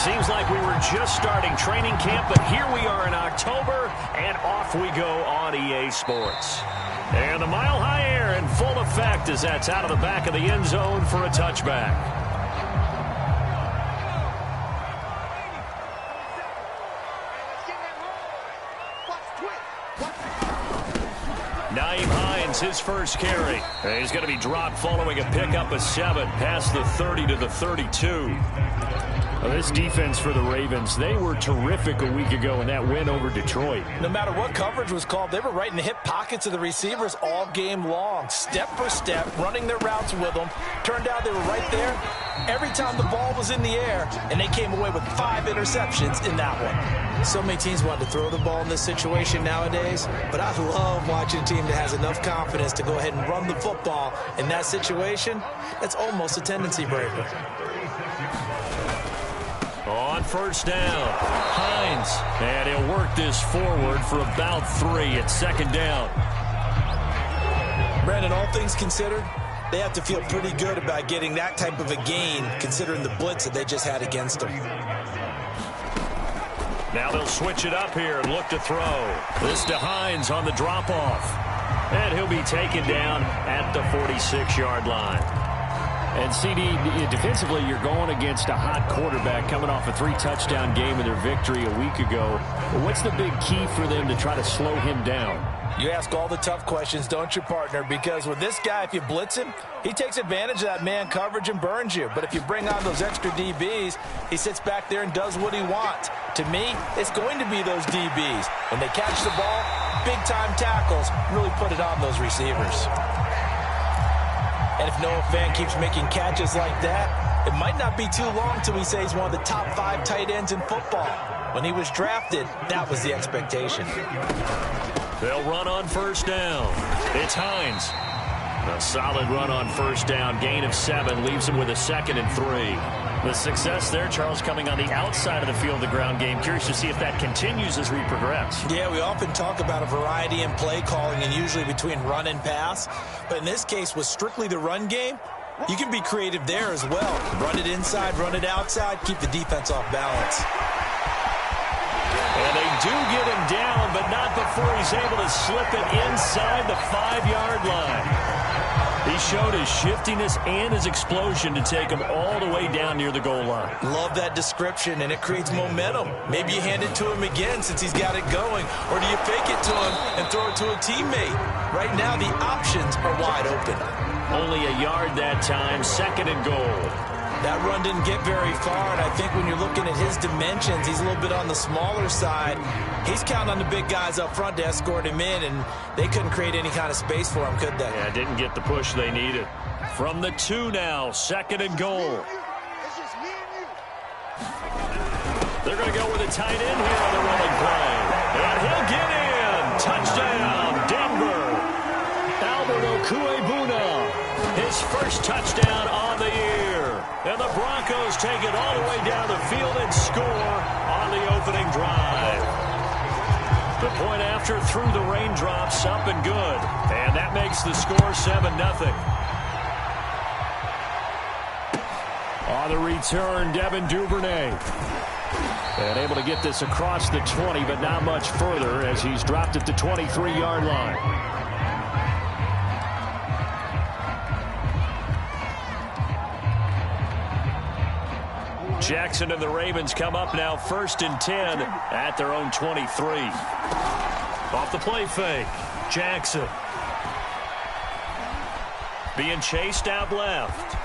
Seems like we were just starting training camp, but here we are in October, and off we go on EA Sports. And the Mile High Air in full effect as that's out of the back of the end zone for a touchback. Nyheim Hines, his first carry. He's going to be dropped following a pickup of 7 past the 30 to the 32. Well, this defense for the Ravens, they were terrific a week ago in that win over Detroit. No matter what coverage was called, they were right in the hip pockets of the receivers all game long. Step for step, running their routes with them. Turned out they were right there every time the ball was in the air, and they came away with 5 interceptions in that one. So many teams want to throw the ball in this situation nowadays, but I love watching a team that has enough confidence to go ahead and run the football in that situation. That's almost a tendency breaker. On first down, Hines, and he'll work this forward for about 3 at second down. Brandon, all things considered, they have to feel pretty good about getting that type of a gain considering the blitz that they just had against them. Now they'll switch it up here and look to throw. This to Hines on the drop-off. And he'll be taken down at the 46-yard line. And, CD, defensively, you're going against a hot quarterback coming off a 3-touchdown game in their victory a week ago. What's the big key for them to try to slow him down? You ask all the tough questions, don't you, partner? Because with this guy, if you blitz him, he takes advantage of that man coverage and burns you. But if you bring on those extra DBs, he sits back there and does what he wants. To me, it's going to be those DBs. When they catch the ball, big-time tackles really put it on those receivers. And if Noah Fant keeps making catches like that, it might not be too long till we say he's one of the top 5 tight ends in football. When he was drafted, that was the expectation. They'll run on first down. It's Hines. A solid run on first down. Gain of 7 leaves him with a 2nd and 3. The success there, Charles, coming on the outside of the field, the ground game. Curious to see if that continues as we progress. Yeah, we often talk about a variety in play calling and usually between run and pass. But in this case, with strictly the run game, you can be creative there as well. Run it inside, run it outside, keep the defense off balance. And they do get him down, but not before he's able to slip it inside the 5-yard line. He showed his shiftiness and his explosion to take him all the way down near the goal line. Love that description, and it creates momentum. Maybe you hand it to him again since he's got it going, or do you fake it to him and throw it to a teammate? Right now, the options are wide open. Only a yard that time, 2nd and goal. That run didn't get very far, and I think when you're looking at his dimensions, he's a little bit on the smaller side. He's counting on the big guys up front to escort him in, and they couldn't create any kind of space for him, could they? Yeah, didn't get the push they needed. From the 2 now, 2nd and goal. They're going to go with a tight end here on the running play. And he'll get in. Touchdown, Denver. Albert Okuebuna, his first touchdown on the year. And the Broncos take it all the way down the field and score on the opening drive. The point after through the raindrops, up and good. And that makes the score 7-0. On the return, Devin Duvernay. And able to get this across the 20, but not much further as he's dropped at the 23-yard line. Jackson and the Ravens come up now 1st and 10 at their own 23. Off the play fake, Jackson. Being chased out left.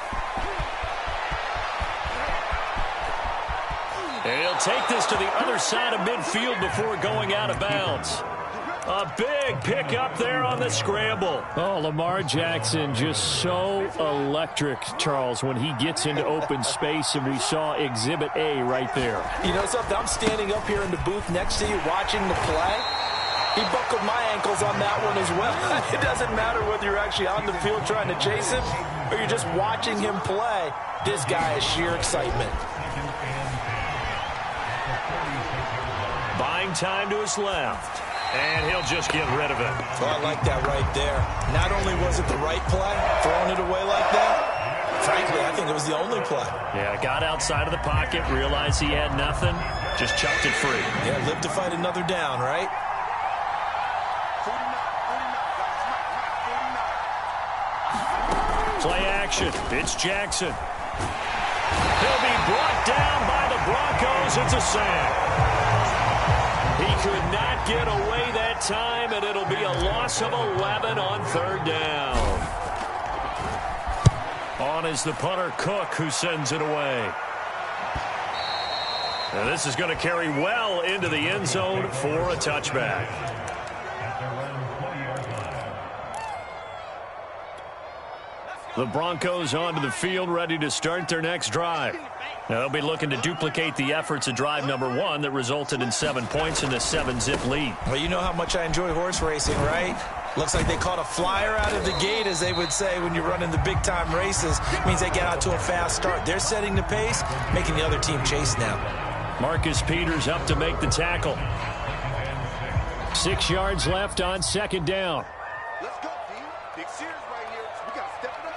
And he'll take this to the other side of midfield before going out of bounds. A big pickup there on the scramble. Oh, Lamar Jackson just so electric, Charles, when he gets into open space, and we saw Exhibit A right there. You know something? I'm standing up here in the booth next to you watching the play. He buckled my ankles on that one as well. It doesn't matter whether you're actually on the field trying to chase him or you're just watching him play. This guy is sheer excitement. Buying time to his left. And he'll just get rid of it. Oh, I like that right there. Not only was it the right play, throwing it away like that, frankly, I think it was the only play. Yeah, got outside of the pocket, realized he had nothing, just chucked it free. Yeah, live to fight another down, right? Play action. It's Jackson. He'll be brought down by the Broncos. It's a sack. He could not get away that time, and it'll be a loss of 11 on third down. On is the punter, Cook, who sends it away. Now this is going to carry well into the end zone for a touchback. The Broncos onto the field, ready to start their next drive. Now they'll be looking to duplicate the efforts of drive number 1 that resulted in 7 points in the 7-zip lead. Well, you know how much I enjoy horse racing, right? Looks like they caught a flyer out of the gate, as they would say when you're running the big-time races. It means they get out to a fast start. They're setting the pace, making the other team chase now. Marcus Peters up to make the tackle. 6 yards left on second down. Let's go, team. Big series right here. We got to step it up.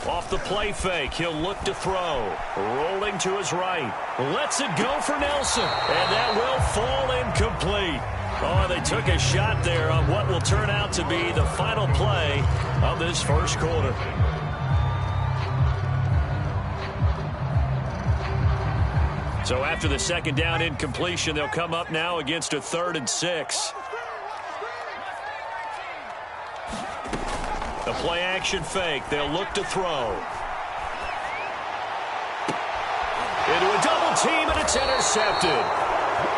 Off the play fake, he'll look to throw. Rolling to his right. Lets it go for Nelson. And that will fall incomplete. Oh, they took a shot there on what will turn out to be the final play of this first quarter. So after the second down incompletion, they'll come up now against a 3rd and 6. The play action fake. They'll look to throw. Into a double team, and it's intercepted.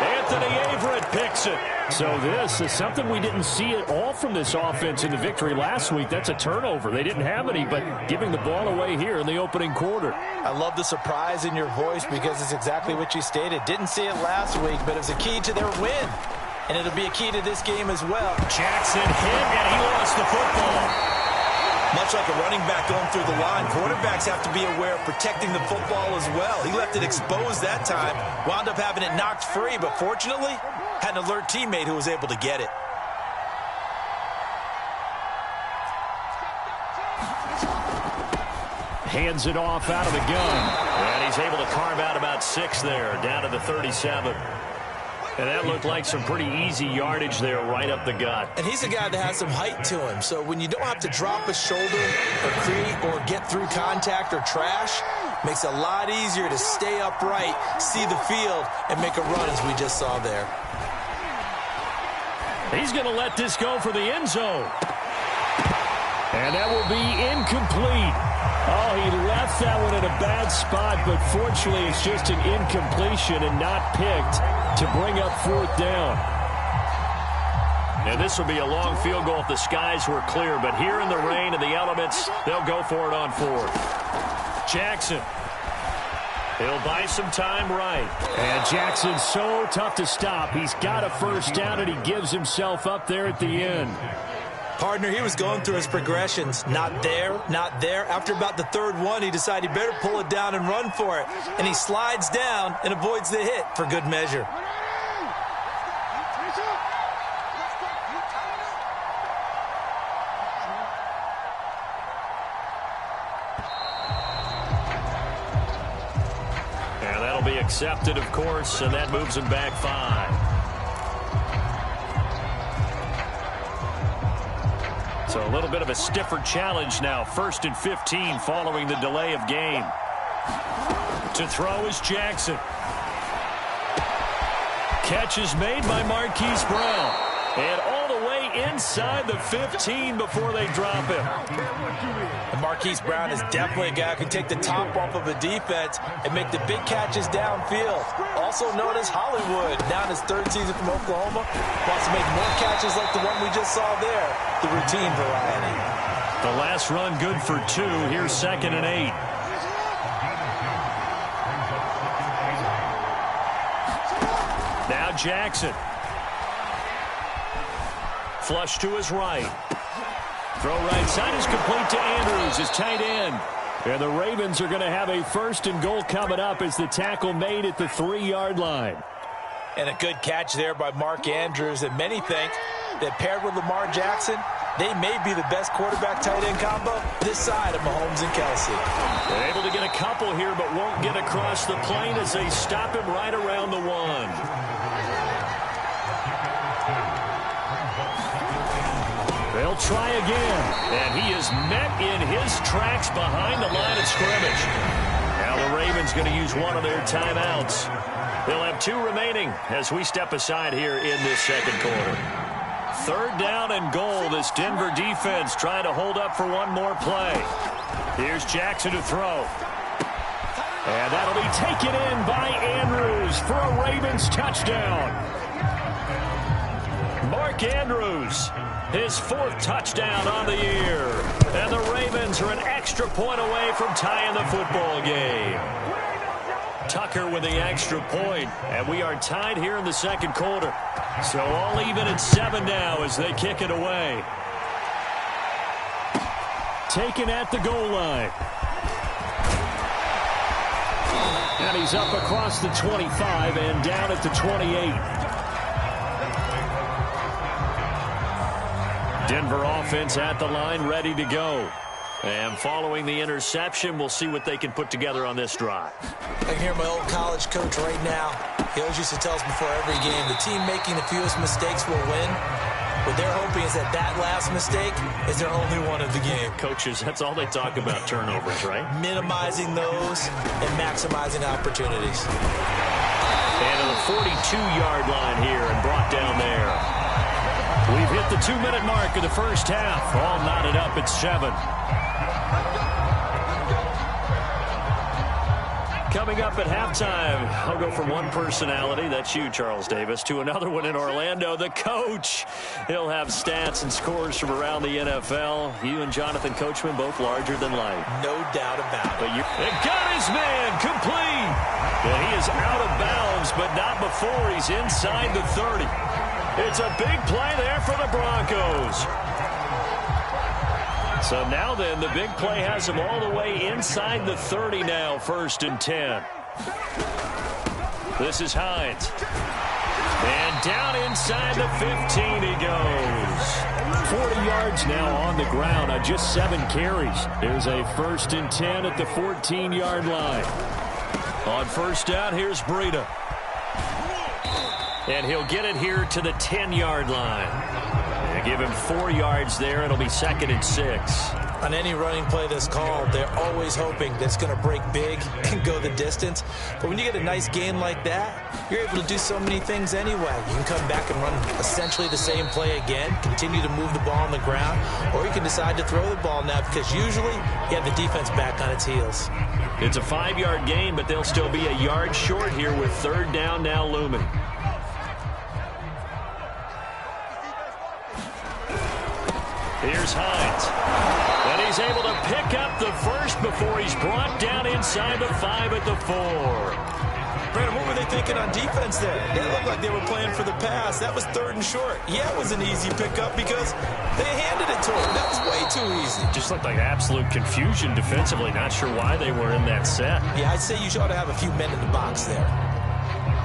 Anthony Averett picks it. So this is something we didn't see at all from this offense in the victory last week. That's a turnover. They didn't have any, but giving the ball away here in the opening quarter. I love the surprise in your voice because it's exactly what you stated. Didn't see it last week, but it was a key to their win. And it'll be a key to this game as well. Jackson hit, and he lost the football. Much like a running back going through the line, quarterbacks have to be aware of protecting the football as well. He left it exposed that time, wound up having it knocked free, but fortunately, had an alert teammate who was able to get it. Hands it off out of the gun. And he's able to carve out about 6 there, down to the 37. And that looked like some pretty easy yardage there right up the gut. And he's a guy that has some height to him. So when you don't have to drop a shoulder or create or get through contact or trash, makes it a lot easier to stay upright, see the field, and make a run as we just saw there. He's going to let this go for the end zone. And that will be incomplete. Oh, he left that one in a bad spot, but fortunately it's just an incompletion and not picked to bring up 4th down. And this will be a long field goal if the skies were clear, but here in the rain and the elements, they'll go for it on 4th. Jackson. He'll buy some time right. And Jackson's so tough to stop. He's got a first down, and he gives himself up there at the end. Partner, he was going through his progressions. Not there, not there. After about the 3rd one, he decided he better pull it down and run for it. And he slides down and avoids the hit for good measure. And that'll be accepted, of course, and that moves him back 5. So a little bit of a stiffer challenge now. 1st and 15 following the delay of game. To throw is Jackson. Catch is made by Marquise Brown. And all the way inside the 15 before they drop him. And Marquise Brown is definitely a guy who can take the top off of a defense and make the big catches downfield. Also known as Hollywood. Now in his 3rd season from Oklahoma. Wants to make more catches like the one we just saw there. The routine variety. The last run good for 2. Here's 2nd and 8. Now Jackson. Flush to his right. Throw right side is complete to Andrews, his tight end. And the Ravens are going to have a 1st and goal coming up as the tackle made at the 3-yard line. And a good catch there by Mark Andrews. And many think that paired with Lamar Jackson, They may be the best quarterback-tight end combo this side of Mahomes and Kelsey. They're able to get a couple here, but won't get across the plane as they stop him right around the 1. They'll try again, and he is met in his tracks behind the line of scrimmage. Now the Ravens going to use one of their timeouts. They'll have 2 remaining as we step aside here in this second quarter. 3rd down and goal. This Denver defense trying to hold up for one more play. Here's Jackson to throw. And that'll be taken in by Andrews for a Ravens touchdown. Mark Andrews, his 4th touchdown on the year. And the Ravens are an extra point away from tying the football game. Tucker with the extra point, and we are tied here in the second quarter. So all even at 7 now as they kick it away. Taken at the goal line. And he's up across the 25 and down at the 28. Denver offense at the line, ready to go. And following the interception, we'll see what they can put together on this drive. I can hear my old college coach right now. He always used to tell us before every game, the team making the fewest mistakes will win. What they're hoping is that last mistake is their only one of the game. Coaches, that's all they talk about, turnovers, right? Minimizing those and maximizing opportunities. And to the 42-yard line here and brought down there. We've hit the 2-minute mark of the first half. All knotted up at 7. Coming up at halftime, I'll go from one personality, that's you, Charles Davis, to another one in Orlando, the coach. He'll have stats and scores from around the NFL. You and Jonathan Coachman both larger than life. No doubt about it. But and got his man complete. And he is out of bounds, but not before he's inside the 30. It's a big play there for the Broncos. So now then, the big play has him all the way inside the 30 now, 1st and 10. This is Hines. And down inside the 15 he goes. 40 yards now on the ground on just 7 carries. There's a 1st and 10 at the 14-yard line. On 1st down, here's Breida. And he'll get it here to the 10-yard line. They give him 4 yards there. It'll be 2nd and 6. On any running play that's called, they're always hoping that it's going to break big and go the distance. But when you get a nice gain like that, you're able to do so many things anyway. You can come back and run essentially the same play again, continue to move the ball on the ground, or you can decide to throw the ball now because usually you have the defense back on its heels. It's a 5-yard gain, but they'll still be a yard short here with 3rd down now looming. Here's Hines. And he's able to pick up the 1st before he's brought down inside the 5 at the 4. Brandon, what were they thinking on defense there? They looked like they were playing for the pass. That was 3rd and short. Yeah, it was an easy pickup because they handed it to him. That was way too easy. Just looked like absolute confusion defensively. Not sure why they were in that set. Yeah, I'd say you ought to have a few men in the box there.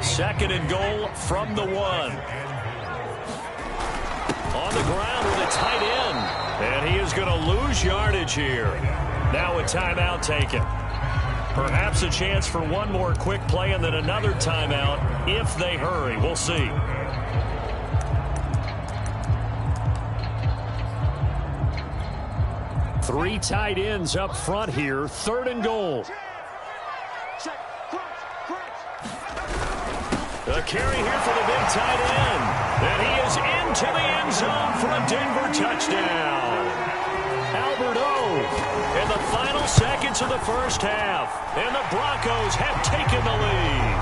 2nd and goal from the 1. On the ground with a tight end. And he is going to lose yardage here. Now a timeout taken. Perhaps a chance for one more quick play and then another timeout if they hurry. We'll see. Three tight ends up front here. 3rd and goal. A carry here for the big tight end. And he is into the end zone for a Denver touchdown. Albert O in the final seconds of the first half. And the Broncos have taken the lead.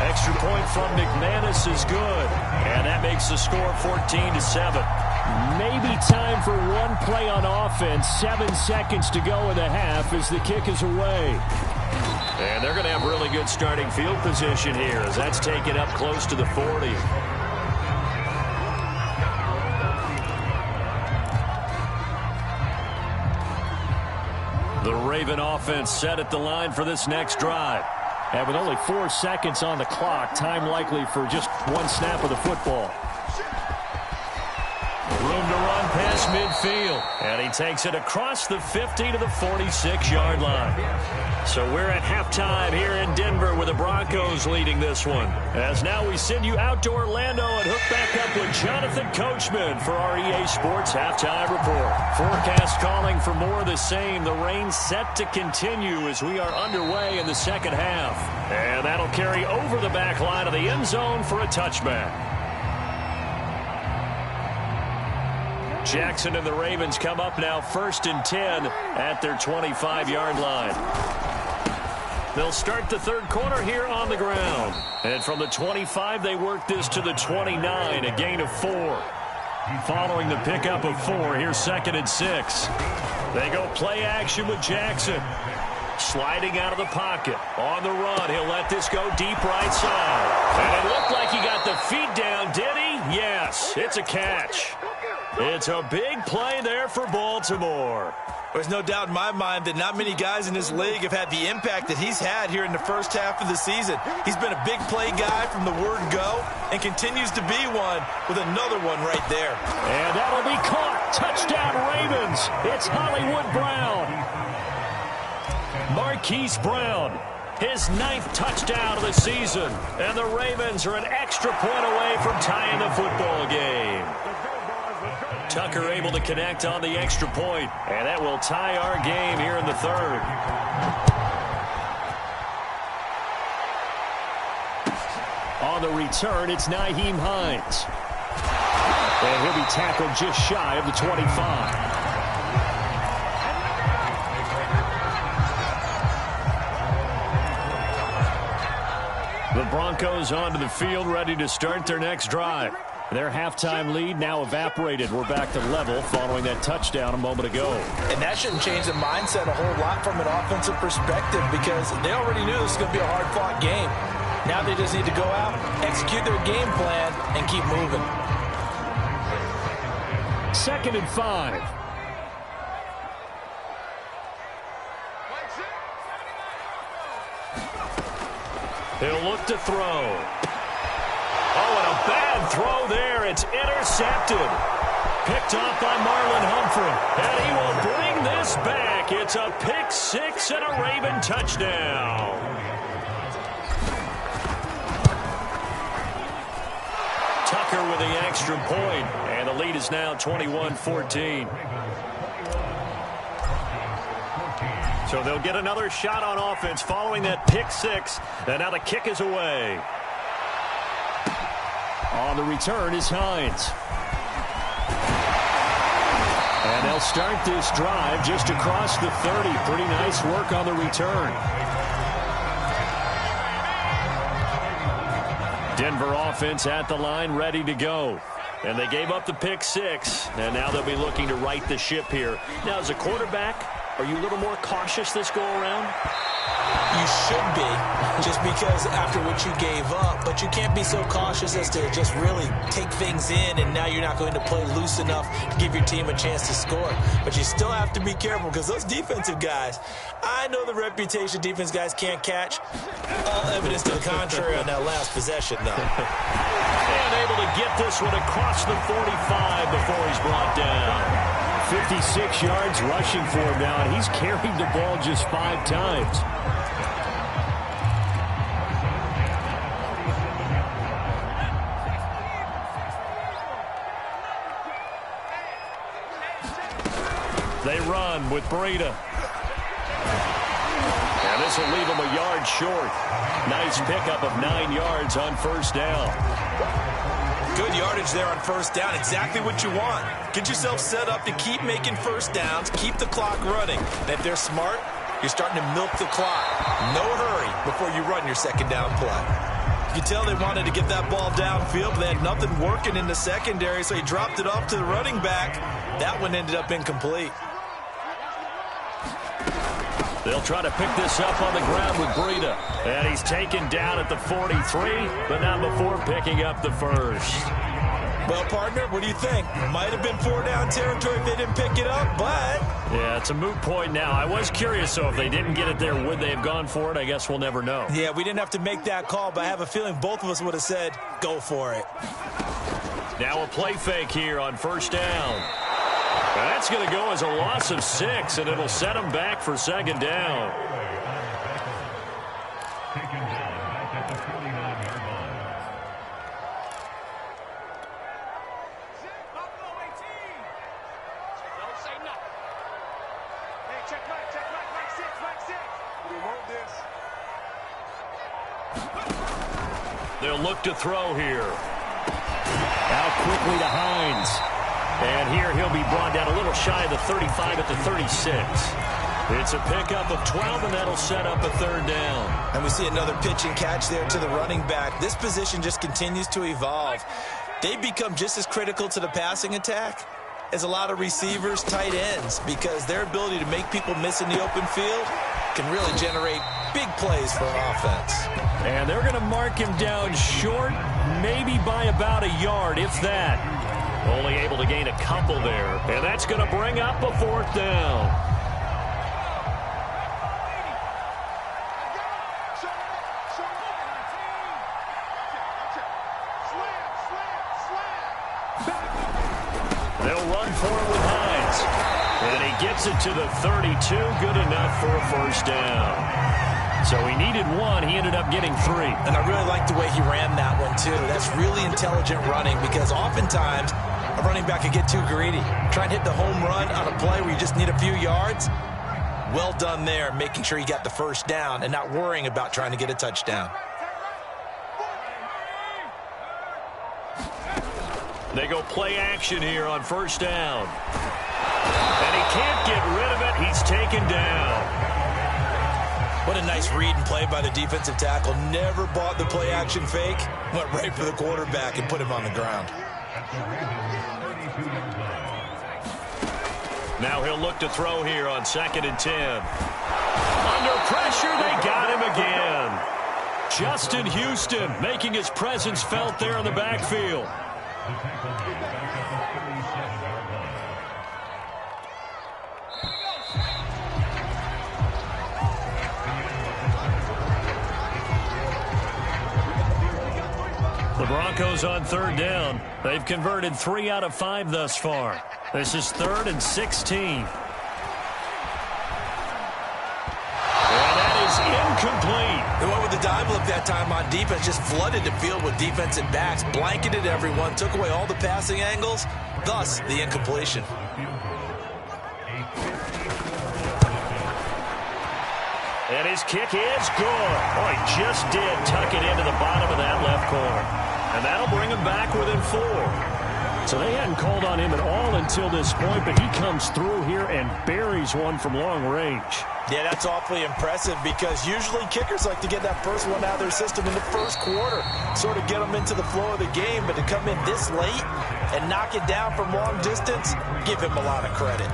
Extra point from McManus is good. And that makes the score 14-7. Maybe time for one play on offense. 7 seconds to go in the half as the kick is away. And they're going to have really good starting field position here as that's taken up close to the 40. The Raven offense set at the line for this next drive. And with only 4 seconds on the clock, time likely for just one snap of the football. Room to run past midfield. And he takes it across the 50 to the 46-yard line. So we're at halftime here in Denver with the Broncos leading this one. As now we send you out to Orlando and hook back up with Jonathan Coachman for our EA Sports Halftime Report. Forecast calling for more of the same. The rain set to continue as we are underway in the second half. And that'll carry over the back line of the end zone for a touchback. Jackson and the Ravens come up now 1st and 10 at their 25-yard line. They'll start the third quarter here on the ground. And from the 25, they work this to the 29, a gain of 4. Following the pickup of 4, here's 2nd and 6. They go play action with Jackson. Sliding out of the pocket. On the run, he'll let this go deep right side. And it looked like he got the feet down, did he? Yes, it's a catch. It's a big play there for Baltimore. There's no doubt in my mind that not many guys in this league have had the impact that he's had here in the first half of the season. He's been a big play guy from the word go and continues to be one with another one right there. And that'll be caught. Touchdown Ravens. It's Hollywood Brown. Marquise Brown, his 9th touchdown of the season. And the Ravens are an extra point away from tying the football game. Tucker able to connect on the extra point, and that will tie our game here in the third. On the return, it's Nyheim Hines. And he'll be tackled just shy of the 25. The Broncos onto the field, ready to start their next drive. Their halftime lead now evaporated. We're back to level following that touchdown a moment ago. And that shouldn't change the mindset a whole lot from an offensive perspective because they already knew this was going to be a hard-fought game. Now they just need to go out, execute their game plan, and keep moving. 2nd and 5. He'll look to throw. Oh, and a bad throw there. It's intercepted. Picked off by Marlon Humphrey. And he will bring this back. It's a pick 6 and a Raven touchdown. Tucker with the extra point. And the lead is now 21-14. So they'll get another shot on offense following that pick 6. And now the kick is away. On the return is Hines. And they'll start this drive just across the 30. Pretty nice work on the return. Denver offense at the line, ready to go. And they gave up the pick 6. And now they'll be looking to right the ship here. Now, as a quarterback, are you a little more cautious this go around? You should be, just because after what you gave up. But you can't be so cautious as to just really take things in, and now you're not going to play loose enough to give your team a chance to score. But you still have to be careful because those defensive guys, I know the reputation defense guys can't catch. All evidence to the contrary on that last possession, though. And able to get this one across the 45 before he's brought down. 56 yards rushing for him now, and he's carried the ball just 5 times. They run with Breida. And this will leave him a yard short. Nice pickup of 9 yards on first down. Good yardage there on first down. Exactly what you want. Get yourself set up to keep making first downs, keep the clock running. And if they're smart, you're starting to milk the clock. No hurry before you run your second down play. You can tell they wanted to get that ball downfield, but they had nothing working in the secondary, so he dropped it off to the running back. That one ended up incomplete. They'll try to pick this up on the ground with Breida. And he's taken down at the 43, but not before picking up the first. Well, partner, what do you think? Might have been 4-down territory if they didn't pick it up, but... Yeah, it's a moot point now. I was curious, so if they didn't get it there, would they have gone for it? I guess we'll never know. Yeah, we didn't have to make that call, but I have a feeling both of us would have said, go for it. Now a play fake here on first down. That's going to go as a loss of 6, and it'll set them back for second down. Taken down back at the 49-yard line. Don't say nothing. Hey, check Mike, Mike 6, Mike 6. We want this. They'll look to throw here. Out quickly to Hines. And here he'll be brought down a little shy of the 35 at the 36. It's a pickup of 12, and that'll set up a third down. And we see another pitch and catch there to the running back. This position just continues to evolve. They become just as critical to the passing attack as a lot of receivers, tight ends, because their ability to make people miss in the open field can really generate big plays for an offense. And they're going to mark him down short, maybe by about a yard, if that. Only able to gain a couple there. And that's going to bring up a fourth down. They'll run for it with Hines. And he gets it to the 32. Good enough for a first down. So he needed 1. He ended up getting 3. And I really like the way he ran that one, too. That's really intelligent running, because oftentimes a running back could get too greedy. Try and hit the home run on a play where you just need a few yards. Well done there, making sure he got the first down and not worrying about trying to get a touchdown. They go play action here on first down. And he can't get rid of it. He's taken down. What a nice read and play by the defensive tackle. Never bought the play action fake. Went right for the quarterback and put him on the ground. Now he'll look to throw here on 2nd and 10. Under pressure, they got him again. Justin Houston making his presence felt there in the backfield. The Broncos on third down. They've converted 3 out of 5 thus far. This is 3rd and 16. And that is incomplete. They went with the dime look that time on defense, just flooded the field with defensive backs, blanketed everyone, took away all the passing angles, thus the incompletion. And his kick is good. Oh, he just did tuck it into the bottom of that left corner. And that'll bring him back within 4. So they hadn't called on him at all until this point, but he comes through here and buries one from long range. Yeah, that's awfully impressive, because usually kickers like to get that first one out of their system in the first quarter, sort of get them into the flow of the game, but to come in this late and knock it down from long distance, give him a lot of credit.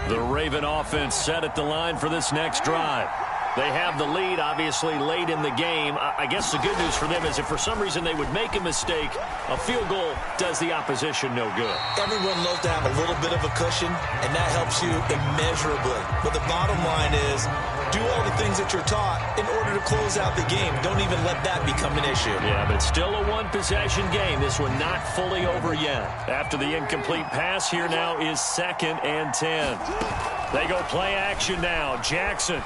The Raven offense set at the line for this next drive. They have the lead, obviously, late in the game. I guess the good news for them is if for some reason they would make a mistake, a field goal does the opposition no good. Everyone loves to have a little bit of a cushion, and that helps you immeasurably. But the bottom line is, do all the things that you're taught in order to close out the game. Don't even let that become an issue. Yeah, but it's still a one-possession game. This one not fully over yet. After the incomplete pass, here now is 2nd and 10. They go play action now. Jackson.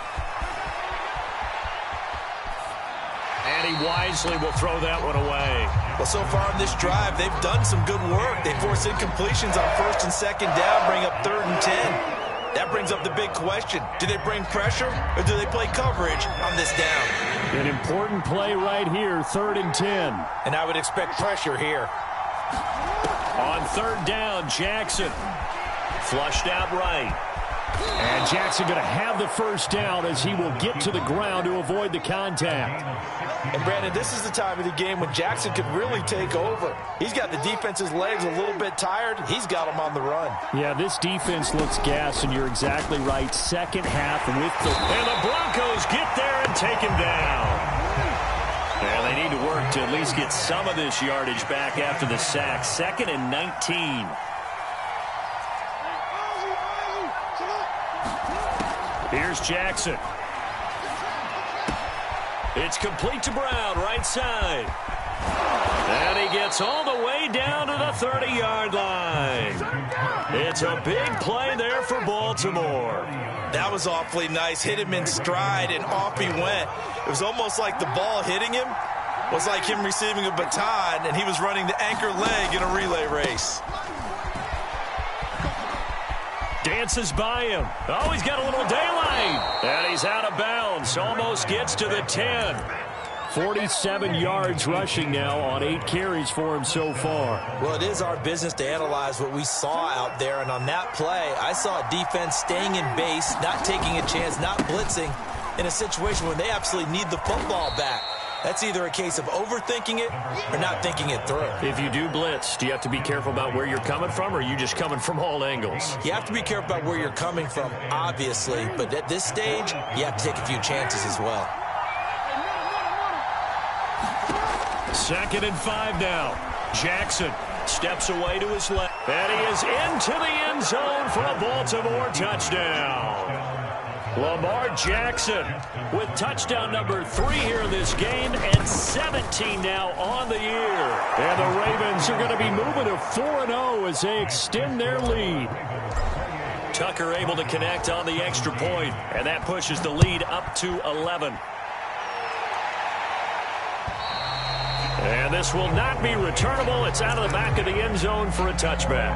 And he wisely will throw that one away. Well, so far on this drive, they've done some good work. They force incompletions on 1st and 2nd down, bring up 3rd and 10. That brings up the big question. Do they bring pressure, or do they play coverage on this down? An important play right here, 3rd and 10. And I would expect pressure here. On 3rd down, Jackson. Flushed out right. And Jackson going to have the first down as he will get to the ground to avoid the contact. And, Brandon, this is the time of the game when Jackson could really take over. He's got the defense's legs a little bit tired. He's got them on the run. Yeah, this defense looks gassed, and you're exactly right. Second half with the... And the Broncos get there and take him down. Well, they need to work to at least get some of this yardage back after the sack. 2nd and 19. Here's Jackson. It's complete to Brown, right side. And he gets all the way down to the 30-yard line. It's a big play there for Baltimore. That was awfully nice. Hit him in stride, and off he went. It was almost like the ball hitting him was like him receiving a baton, and he was running the anchor leg in a relay race. Dances by him. Oh, he's got a little daylight. And he's out of bounds. Almost gets to the 10. 47 yards rushing now on 8 carries for him so far. Well, it is our business to analyze what we saw out there, and on that play, I saw a defense staying in base, not taking a chance, not blitzing, in a situation where they absolutely need the football back. That's either a case of overthinking it or not thinking it through. If you do blitz, do you have to be careful about where you're coming from, or are you just coming from all angles? You have to be careful about where you're coming from, obviously, but at this stage, you have to take a few chances as well. 2nd and 5 now. Jackson steps away to his left. And he is into the end zone for a Baltimore touchdown. Lamar Jackson with touchdown number 3 here in this game, and 17 now on the year. And the Ravens are going to be moving to 4-0 as they extend their lead. Tucker able to connect on the extra point, and that pushes the lead up to 11. And this will not be returnable. It's out of the back of the end zone for a touchback.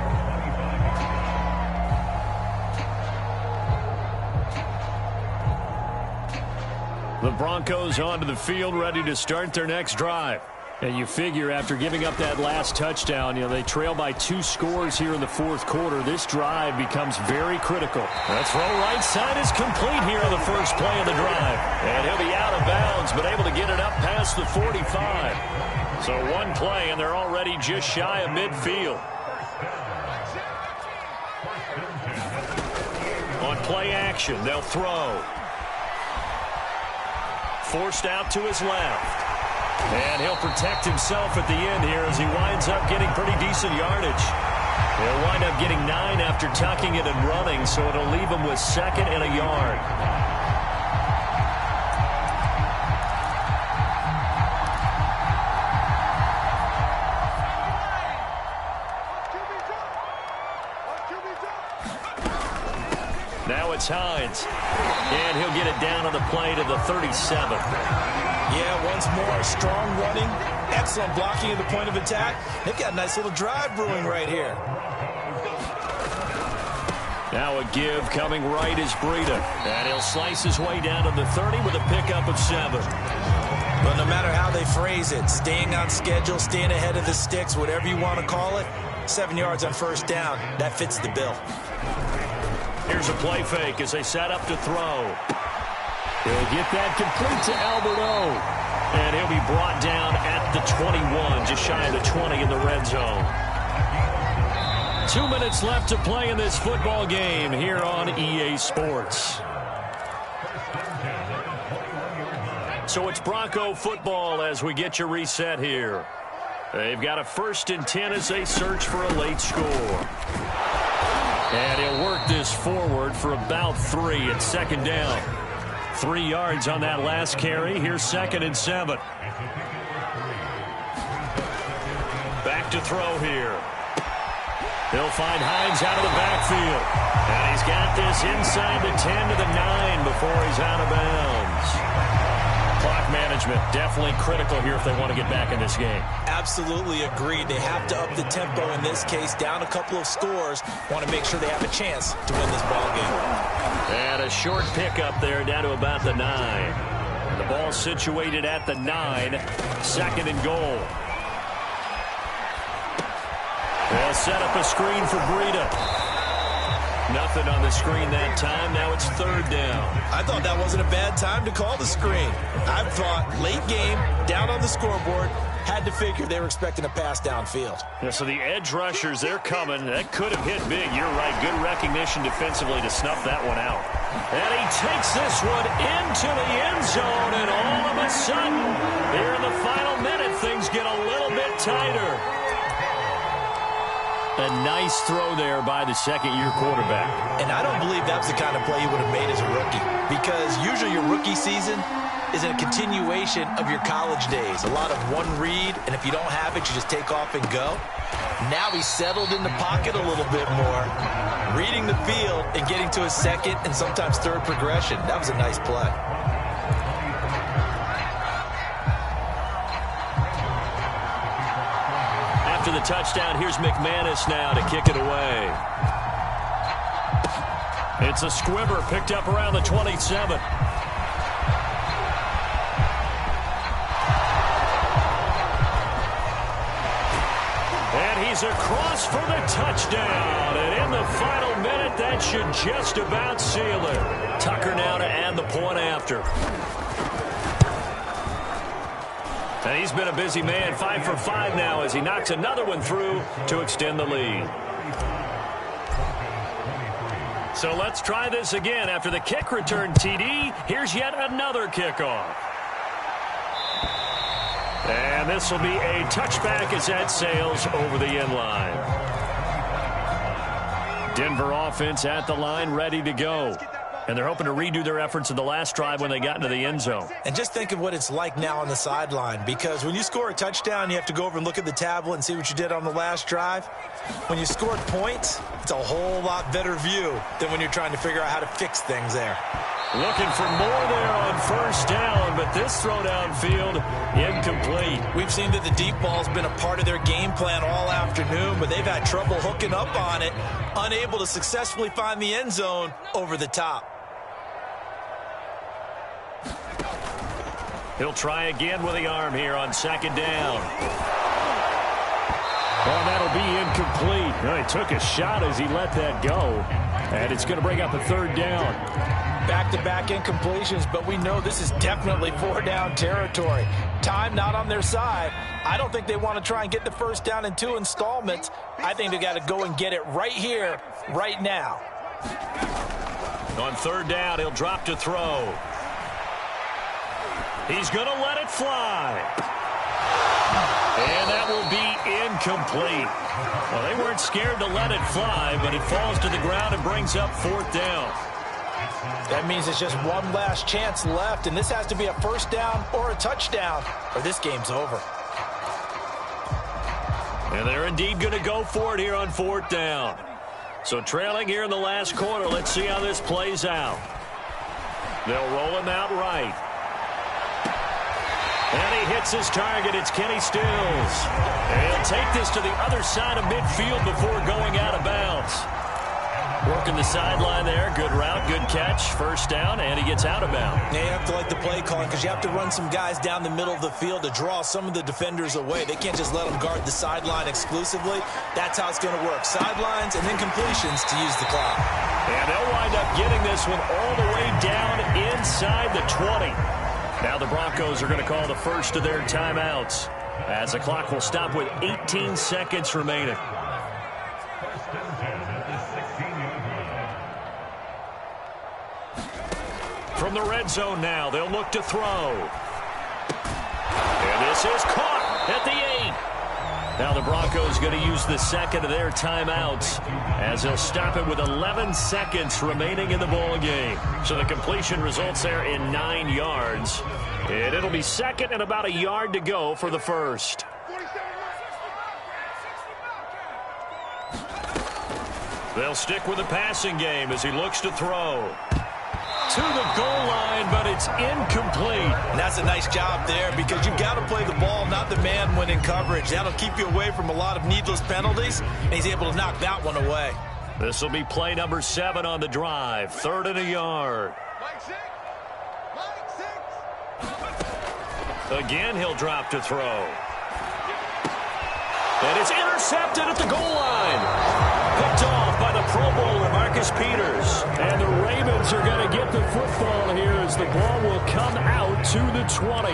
The Broncos onto the field, ready to start their next drive. And you figure after giving up that last touchdown, they trail by 2 scores here in the 4th quarter. This drive becomes very critical. That throw right side is complete here on the first play of the drive. And he'll be out of bounds, but able to get it up past the 45. So one play, and they're already just shy of midfield. On play action, they'll throw. Forced out to his left. And he'll protect himself at the end here as he winds up getting pretty decent yardage. He'll wind up getting 9 after tucking it and running, so it'll leave him with 2nd and a yard. Now it's Hines. And he'll get it down on the play to the 37. Yeah, once more, strong running, excellent blocking at the point of attack. They've got a nice little drive brewing right here. Now a give coming right is Breida. And he'll slice his way down to the 30 with a pickup of 7. But no matter how they phrase it, staying on schedule, staying ahead of the sticks, whatever you want to call it, 7 yards on first down, that fits the bill. Here's a play fake as they set up to throw. He'll get that complete to Albert O. And he'll be brought down at the 21, just shy of the 20 in the red zone. 2 minutes left to play in this football game here on EA Sports. So it's Bronco football as we get you reset here. They've got a 1st and 10 as they search for a late score. And he'll work this forward for about 3 at 2nd down. 3 yards on that last carry. Here's 2nd and 7. Back to throw here. He'll find Hines out of the backfield. And he's got this inside the 10 to the 9 before he's out of bounds. Clock management definitely critical here if they want to get back in this game. Absolutely agreed. They have to up the tempo in this case, down a couple of scores. Want to make sure they have a chance to win this ball game. And a short pickup there down to about the 9. And the ball situated at the 9. 2nd and goal. They'll set up a screen for Breida. Nothing on the screen that time. Now it's 3rd down. I thought that wasn't a bad time to call the screen. I thought late game, down on the scoreboard, had to figure they were expecting a pass downfield. Yeah, so the edge rushers, they're coming. That could have hit big. You're right. Good recognition defensively to snuff that one out. And he takes this one into the end zone, and all of a sudden, here in the final minute, things get a little bit tighter. A nice throw there by the 2nd-year quarterback. And I don't believe that's the kind of play he would have made as a rookie. Because usually your rookie season, is a continuation of your college days. A lot of one read, and if you don't have it, you just take off and go. Now he's settled in the pocket a little bit more, reading the field and getting to his second and sometimes third progression. That was a nice play. After the touchdown, here's McManus now to kick it away. It's a squibber picked up around the 27. And he's across for the touchdown. And in the final minute, that should just about seal it. Tucker now to add the point after. And he's been a busy man, 5 for 5 now as he knocks another one through to extend the lead. So let's try this again. After the kick return TD, here's yet another kickoff. And this will be a touchback as that sails over the end line. Denver offense at the line, ready to go. And they're hoping to redo their efforts in the last drive when they got into the end zone. And just think of what it's like now on the sideline, because when you score a touchdown, you have to go over and look at the tablet and see what you did on the last drive. When you scored points, it's a whole lot better view than when you're trying to figure out how to fix things there. Looking for more there on first down, but this throw downfield incomplete. We've seen that the deep ball's been a part of their game plan all afternoon, but they've had trouble hooking up on it, unable to successfully find the end zone over the top. He'll try again with the arm here on second down. Well, that'll be incomplete. Well, he took a shot as he let that go. And it's going to bring up a third down. Back-to-back incompletions, but we know this is definitely 4-down territory. Time not on their side. I don't think they want to try and get the first down in 2 installments. I think they got to go and get it right here, right now. On third down, he'll drop to throw. He's going to let it fly. And that will be incomplete. Well, they weren't scared to let it fly, but it falls to the ground and brings up fourth down. That means it's just one last chance left, and this has to be a first down or a touchdown, or this game's over. And they're indeed going to go for it here on fourth down. So trailing here in the last quarter, let's see how this plays out. They'll roll him out right. And he hits his target. It's Kenny Stills. And he'll take this to the other side of midfield before going out of bounds. Working the sideline there. Good route, good catch. First down, and he gets out of bounds. Yeah, you have to like the play calling because you have to run some guys down the middle of the field to draw some of the defenders away. They can't just let them guard the sideline exclusively. That's how it's going to work. Sidelines and then completions to use the clock. And they'll wind up getting this one all the way down inside the 20. Now the Broncos are going to call the first of their timeouts as the clock will stop with 18 seconds remaining. From the red zone now, they'll look to throw. And this is caught at the 8. Now the Broncos going to use the second of their timeouts as they'll stop it with 11 seconds remaining in the ball game. So the completion results there in 9 yards. And it'll be second and about a yard to go for the first. They'll stick with the passing game as he looks to throw. To the goal line, but it's incomplete. And that's a nice job there because you've got to play the ball, not the man when in coverage. That'll keep you away from a lot of needless penalties, and he's able to knock that one away. This will be play number 7 on the drive. 3rd and a yard. Again, he'll drop to throw. And it's intercepted at the goal line. Picked off by the Pro Bowler, Marcus Peters. And the Ravens are going to get the football here as the ball will come out to the 20.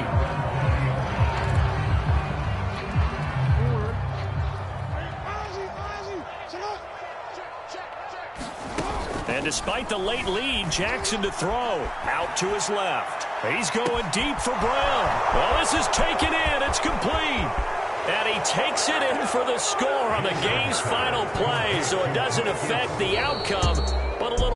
And despite the late lead, Jackson to throw. Out to his left. He's going deep for Brown. Well, this is taken in. It's complete. And he takes it in for the score on the game's final play, so it doesn't affect the outcome, but a little